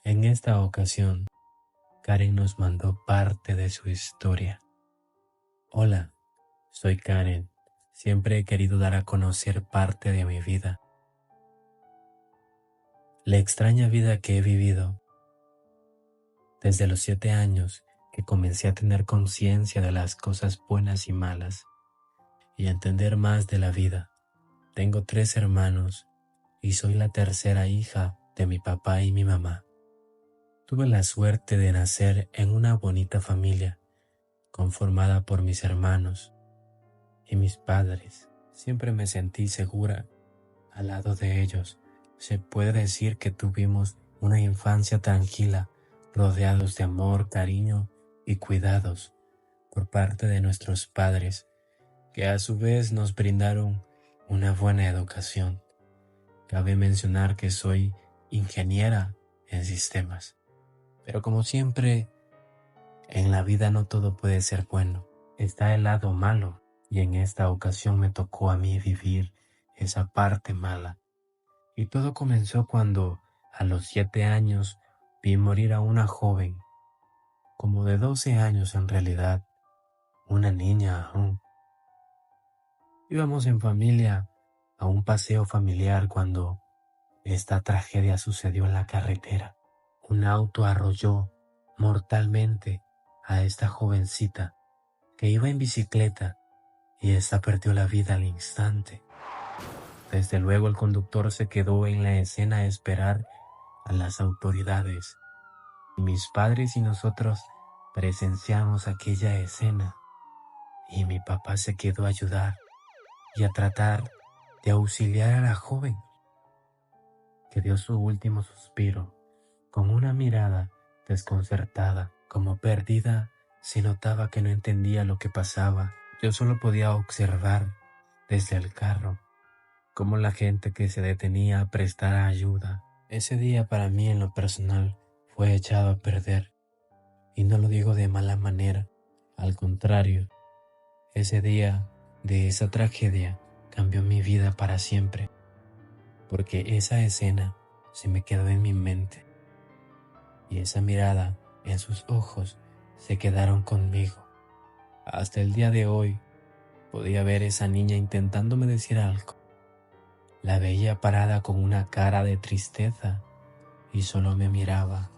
En esta ocasión, Karen nos mandó parte de su historia. Hola, soy Karen. Siempre he querido dar a conocer parte de mi vida. La extraña vida que he vivido desde los 7 años que comencé a tener conciencia de las cosas buenas y malas y a entender más de la vida. Tengo 3 hermanos y soy la tercera hija de mi papá y mi mamá. Tuve la suerte de nacer en una bonita familia conformada por mis hermanos y mis padres. Siempre me sentí segura al lado de ellos. Se puede decir que tuvimos una infancia tranquila, rodeados de amor, cariño y cuidados por parte de nuestros padres, que a su vez nos brindaron una buena educación. Cabe mencionar que soy ingeniera en sistemas. Pero como siempre, en la vida no todo puede ser bueno. Está el lado malo, y en esta ocasión me tocó a mí vivir esa parte mala. Y todo comenzó cuando, a los 7 años, vi morir a una joven, como de 12 años en realidad, una niña aún. Íbamos en familia a un paseo familiar cuando esta tragedia sucedió en la carretera. Un auto arrolló mortalmente a esta jovencita que iba en bicicleta y esta perdió la vida al instante. Desde luego el conductor se quedó en la escena a esperar a las autoridades. Mis padres y nosotros presenciamos aquella escena y mi papá se quedó a ayudar y a tratar de auxiliar a la joven, que dio su último suspiro. Con una mirada desconcertada, como perdida, se notaba que no entendía lo que pasaba. Yo solo podía observar desde el carro cómo la gente que se detenía a prestar ayuda. Ese día para mí en lo personal fue echado a perder, y no lo digo de mala manera, al contrario, ese día de esa tragedia cambió mi vida para siempre, porque esa escena se me quedó en mi mente. Y esa mirada en sus ojos se quedaron conmigo. Hasta el día de hoy podía ver esa niña intentándome decir algo. La veía parada con una cara de tristeza y solo me miraba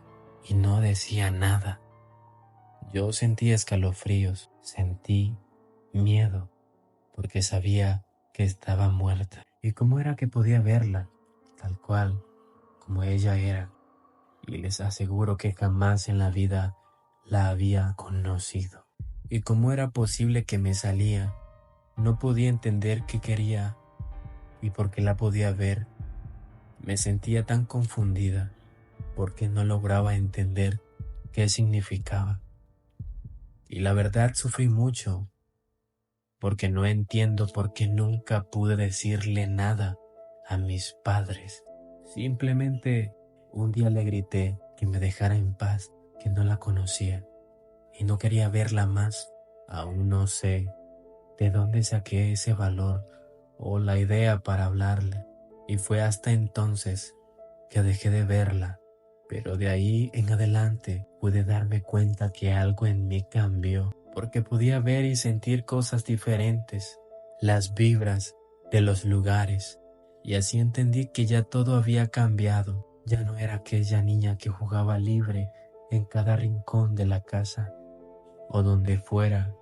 y no decía nada. Yo sentí escalofríos, sentí miedo porque sabía que estaba muerta. ¿Y cómo era que podía verla tal cual como ella era? Y les aseguro que jamás en la vida la había conocido. ¿Y cómo era posible que me salía? No podía entender qué quería y por qué la podía ver. Me sentía tan confundida porque no lograba entender qué significaba. Y la verdad sufrí mucho porque no entiendo por qué nunca pude decirle nada a mis padres. Simplemente un día le grité que me dejara en paz, que no la conocía y no quería verla más. Aún no sé de dónde saqué ese valor o la idea para hablarle, y fue hasta entonces que dejé de verla. Pero de ahí en adelante pude darme cuenta que algo en mí cambió, porque podía ver y sentir cosas diferentes, las vibras de los lugares, y así entendí que ya todo había cambiado. Ya no era aquella niña que jugaba libre en cada rincón de la casa o donde fuera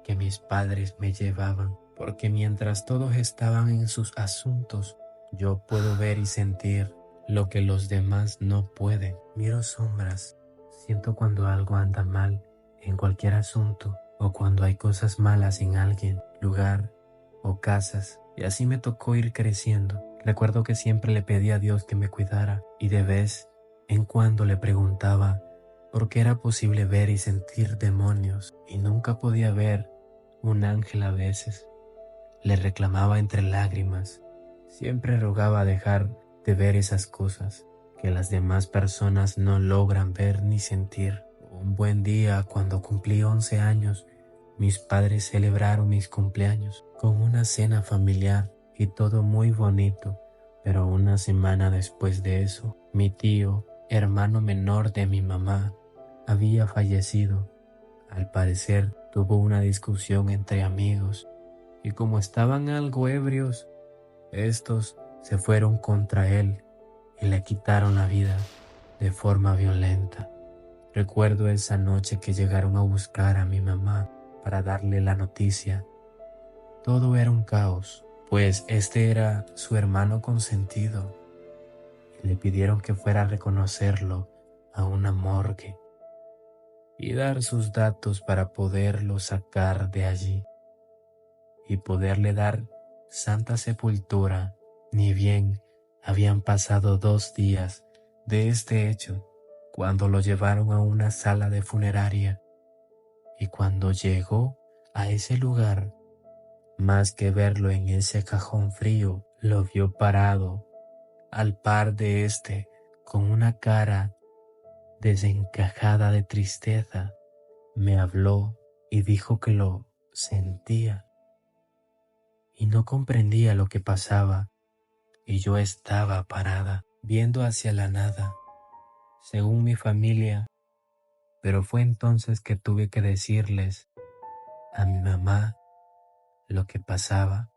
que mis padres me llevaban, porque mientras todos estaban en sus asuntos, yo puedo ver y sentir lo que los demás no pueden. Miro sombras, siento cuando algo anda mal en cualquier asunto o cuando hay cosas malas en alguien, lugar o casas, y así me tocó ir creciendo. Recuerdo que siempre le pedí a Dios que me cuidara y de vez en cuando le preguntaba por qué era posible ver y sentir demonios y nunca podía ver un ángel a veces. Le reclamaba entre lágrimas. Siempre rogaba dejar de ver esas cosas que las demás personas no logran ver ni sentir. Un buen día, cuando cumplí 11 años, mis padres celebraron mis cumpleaños con una cena familiar y todo muy bonito, pero una semana después de eso, mi tío hermano menor de mi mamá había fallecido. Al parecer tuvo una discusión entre amigos y como estaban algo ebrios, estos se fueron contra él y le quitaron la vida de forma violenta. Recuerdo esa noche que llegaron a buscar a mi mamá para darle la noticia. Todo era un caos, pues este era su hermano consentido y le pidieron que fuera a reconocerlo a una morgue y dar sus datos para poderlo sacar de allí y poderle dar santa sepultura. Ni bien habían pasado 2 días de este hecho cuando lo llevaron a una sala de funeraria, y cuando llegó a ese lugar, más que verlo en ese cajón frío, lo vio parado al par de este con una cara desencajada de tristeza. Me habló y dijo que lo sentía y no comprendía lo que pasaba, y yo estaba parada viendo hacia la nada, según mi familia, pero fue entonces que tuve que decirles a mi mamá lo que pasaba,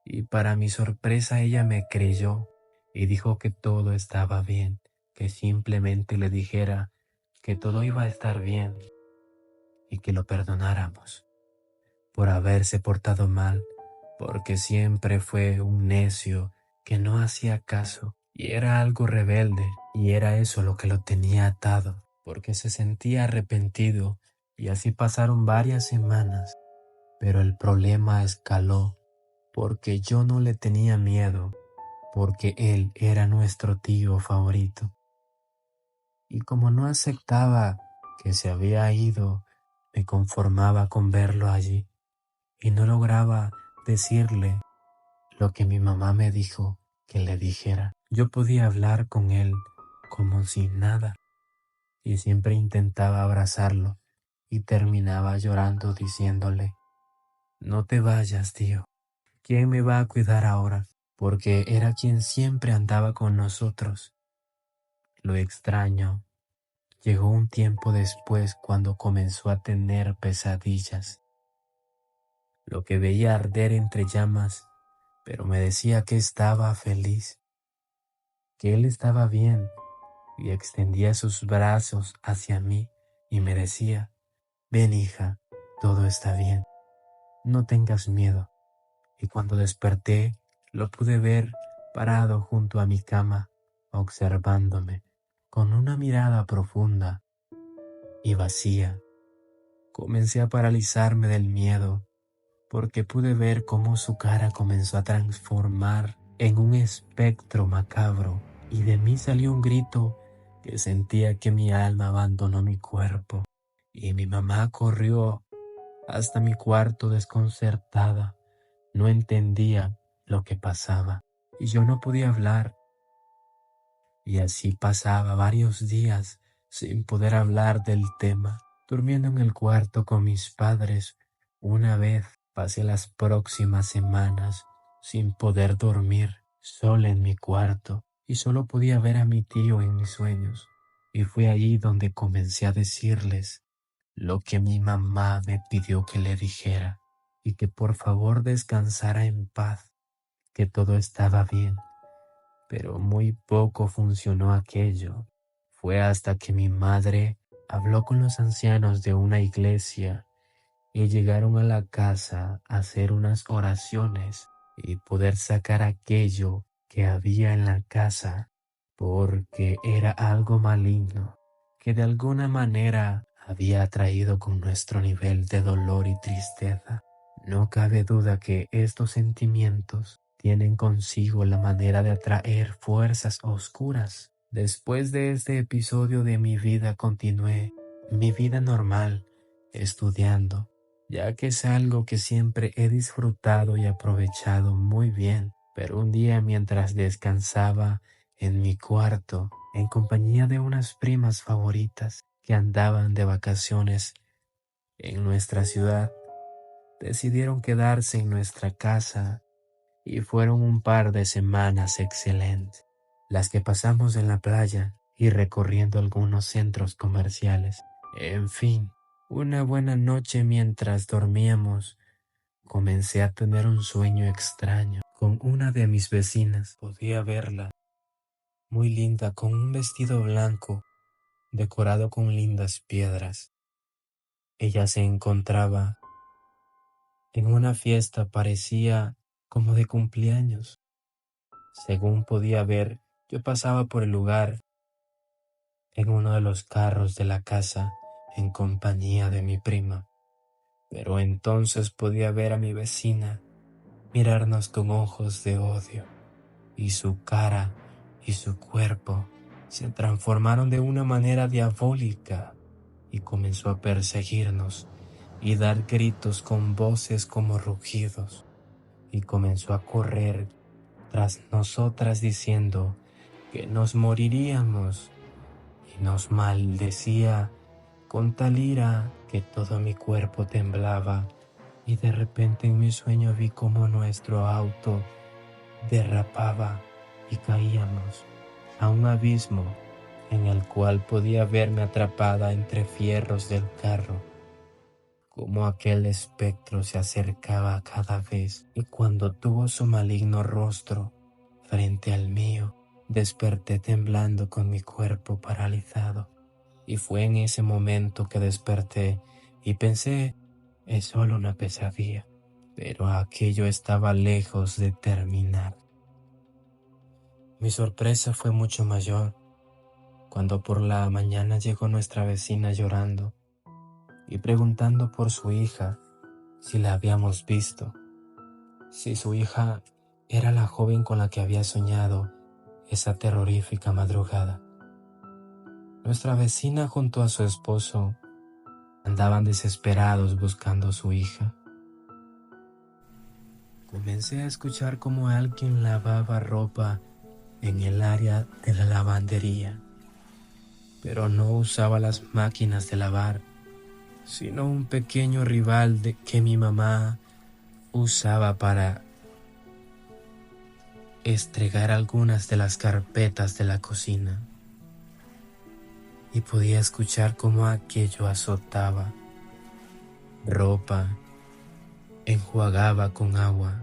y para mi sorpresa ella me creyó y dijo que todo estaba bien, que simplemente le dijera que todo iba a estar bien y que lo perdonáramos por haberse portado mal, porque siempre fue un necio que no hacía caso y era algo rebelde, y era eso lo que lo tenía atado, porque se sentía arrepentido. Y así pasaron varias semanas, pero el problema escaló porque yo no le tenía miedo, porque él era nuestro tío favorito. Y como no aceptaba que se había ido, me conformaba con verlo allí y no lograba decirle lo que mi mamá me dijo que le dijera. Yo podía hablar con él como si nada y siempre intentaba abrazarlo y terminaba llorando diciéndole: no te vayas, tío. ¿Quién me va a cuidar ahora? Porque era quien siempre andaba con nosotros. Lo extraño. Llegó un tiempo después cuando comenzó a tener pesadillas. Lo que veía arder entre llamas, pero me decía que estaba feliz, que él estaba bien, y extendía sus brazos hacia mí y me decía: ven, hija, todo está bien, no tengas miedo. Y cuando desperté, lo pude ver parado junto a mi cama, observándome con una mirada profunda y vacía. Comencé a paralizarme del miedo, porque pude ver cómo su cara comenzó a transformar en un espectro macabro, y de mí salió un grito que sentía que mi alma abandonó mi cuerpo, y mi mamá corrió hasta mi cuarto desconcertada. No entendía lo que pasaba y yo no podía hablar, y así pasaba varios días sin poder hablar del tema, durmiendo en el cuarto con mis padres. Una vez pasé las próximas semanas sin poder dormir, sola en mi cuarto, y solo podía ver a mi tío en mis sueños. Y fue allí donde comencé a decirles lo que mi mamá me pidió que le dijera, y que por favor descansara en paz, que todo estaba bien. Pero muy poco funcionó aquello. Fue hasta que mi madre habló con los ancianos de una iglesia y llegaron a la casa a hacer unas oraciones y poder sacar aquello que había en la casa, porque era algo maligno que de alguna manera había atraído con nuestro nivel de dolor y tristeza. No cabe duda que estos sentimientos tienen consigo la manera de atraer fuerzas oscuras. Después de este episodio de mi vida continué mi vida normal, estudiando, ya que es algo que siempre he disfrutado y aprovechado muy bien. Pero un día, mientras descansaba en mi cuarto, en compañía de unas primas favoritas que andaban de vacaciones en nuestra ciudad, decidieron quedarse en nuestra casa, y fueron un par de semanas excelentes las que pasamos en la playa, y recorriendo algunos centros comerciales. En fin, una buena noche mientras dormíamos, comencé a tener un sueño extraño con una de mis vecinas. Podía verla, muy linda, con un vestido blanco decorado con lindas piedras. Ella se encontraba en una fiesta, parecía como de cumpleaños. Según podía ver, yo pasaba por el lugar en uno de los carros de la casa en compañía de mi prima, pero entonces podía ver a mi vecina mirarnos con ojos de odio, y su cara y su cuerpo se transformaron de una manera diabólica y comenzó a perseguirnos y dar gritos con voces como rugidos, y comenzó a correr tras nosotras diciendo que nos moriríamos, y nos maldecía con tal ira que todo mi cuerpo temblaba, y de repente en mi sueño vi como nuestro auto derrapaba y caíamos a un abismo en el cual podía verme atrapada entre fierros del carro, como aquel espectro se acercaba cada vez, y cuando tuvo su maligno rostro frente al mío, desperté temblando con mi cuerpo paralizado. Y fue en ese momento que desperté y pensé, es solo una pesadilla, pero aquello estaba lejos de terminar. Mi sorpresa fue mucho mayor cuando por la mañana llegó nuestra vecina llorando y preguntando por su hija, si la habíamos visto, si su hija era la joven con la que había soñado esa terrorífica madrugada. Nuestra vecina junto a su esposo andaban desesperados buscando a su hija. Comencé a escuchar como alguien lavaba ropa en el área de la lavandería, pero no usaba las máquinas de lavar, sino un pequeño rival que mi mamá usaba para estregar algunas de las carpetas de la cocina. Y podía escuchar cómo aquello azotaba ropa, enjuagaba con agua,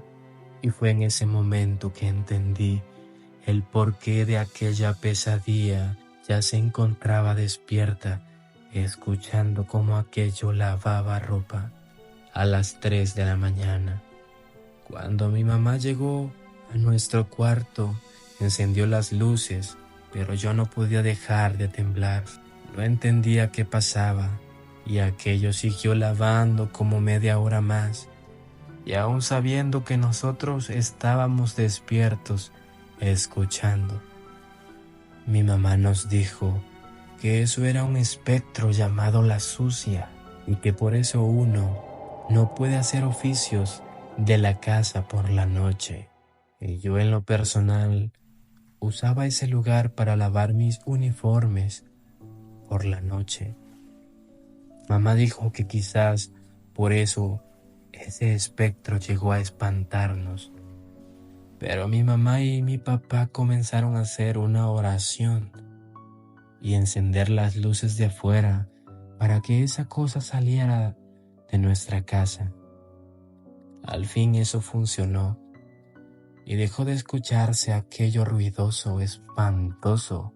y fue en ese momento que entendí el porqué de aquella pesadilla. Ya se encontraba despierta, escuchando cómo aquello lavaba ropa a las 3 de la mañana. Cuando mi mamá llegó a nuestro cuarto, encendió las luces, pero yo no podía dejar de temblar. No entendía qué pasaba, y aquello siguió lavando como media hora más, y aún sabiendo que nosotros estábamos despiertos, escuchando. Mi mamá nos dijo que eso era un espectro llamado la sucia, y que por eso uno no puede hacer oficios de la casa por la noche. Y yo en lo personal usaba ese lugar para lavar mis uniformes por la noche. Mamá dijo que quizás por eso ese espectro llegó a espantarnos. Pero mi mamá y mi papá comenzaron a hacer una oración y encender las luces de afuera para que esa cosa saliera de nuestra casa. Al fin eso funcionó y dejó de escucharse aquello ruidoso, espantoso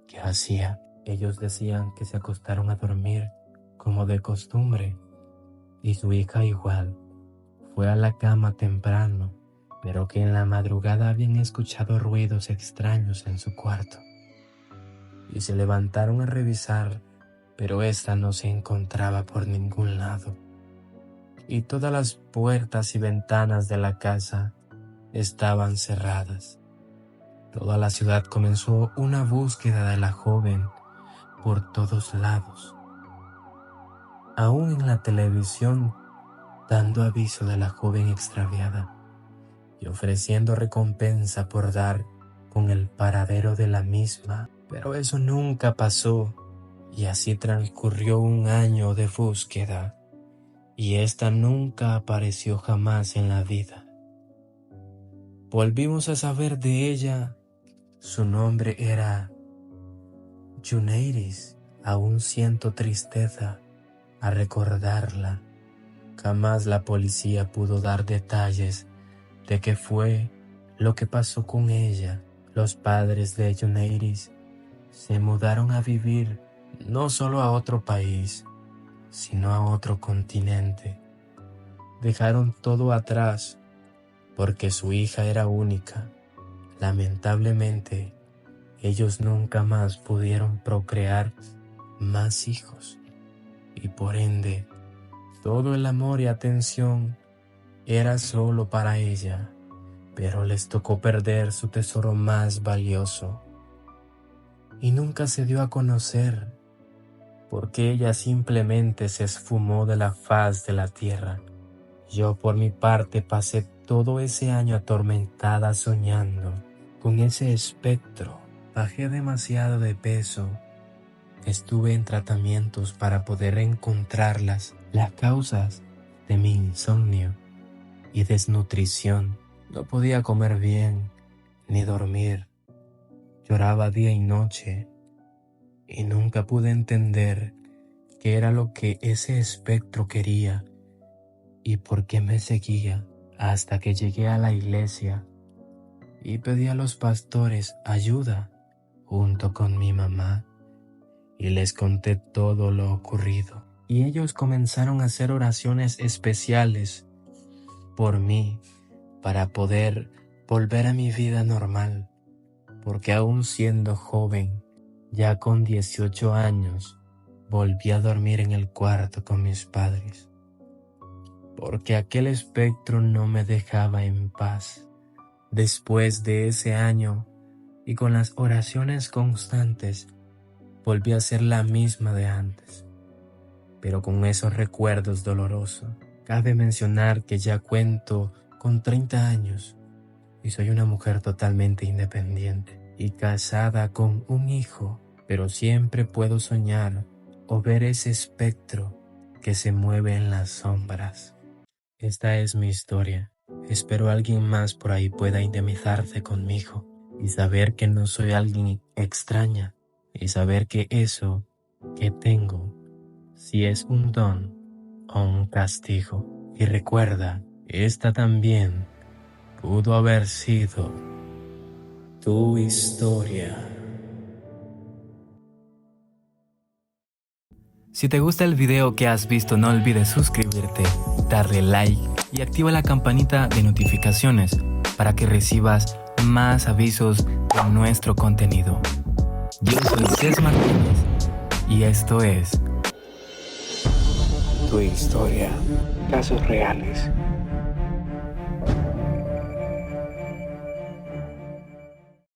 que hacía. Ellos decían que se acostaron a dormir como de costumbre, y su hija igual fue a la cama temprano, pero que en la madrugada habían escuchado ruidos extraños en su cuarto, y se levantaron a revisar, pero ésta no se encontraba por ningún lado, y todas las puertas y ventanas de la casa estaban cerradas. Toda la ciudad comenzó una búsqueda de la joven por todos lados, aún en la televisión, dando aviso de la joven extraviada y ofreciendo recompensa por dar con el paradero de la misma. Pero eso nunca pasó, y así transcurrió un año de búsqueda, y esta nunca apareció jamás en la vida. Volvimos a saber de ella. Su nombre era Yuneiris, aún siento tristeza a recordarla. Jamás la policía pudo dar detalles de qué fue lo que pasó con ella. Los padres de Yuneiris se mudaron a vivir no solo a otro país, sino a otro continente. Dejaron todo atrás porque su hija era única. Lamentablemente, ellos nunca más pudieron procrear más hijos y por ende, todo el amor y atención era solo para ella, pero les tocó perder su tesoro más valioso y nunca se dio a conocer porque ella simplemente se esfumó de la faz de la tierra. Yo por mi parte pasé todo ese año atormentada soñando con ese espectro. Bajé demasiado de peso. Estuve en tratamientos para poder encontrarlas, las causas de mi insomnio y desnutrición. No podía comer bien ni dormir. Lloraba día y noche y nunca pude entender qué era lo que ese espectro quería y por qué me seguía, hasta que llegué a la iglesia y pedí a los pastores ayuda junto con mi mamá y les conté todo lo ocurrido. Y ellos comenzaron a hacer oraciones especiales por mí para poder volver a mi vida normal, porque aún siendo joven, ya con 18 años, volví a dormir en el cuarto con mis padres, porque aquel espectro no me dejaba en paz. Después de ese año y con las oraciones constantes, volví a ser la misma de antes, pero con esos recuerdos dolorosos. Cabe mencionar que ya cuento con 30 años y soy una mujer totalmente independiente y casada con un hijo, pero siempre puedo soñar o ver ese espectro que se mueve en las sombras. Esta es mi historia. Espero alguien más por ahí pueda indemnizarse conmigo y saber que no soy alguien extraña y saber que eso que tengo, si es un don o un castigo. Y recuerda, esta también pudo haber sido tu historia. Si te gusta el video que has visto, no olvides suscribirte, darle like y activa la campanita de notificaciones para que recibas más avisos de nuestro contenido. Yo soy Cés Martínez y esto es Tu historia, casos reales.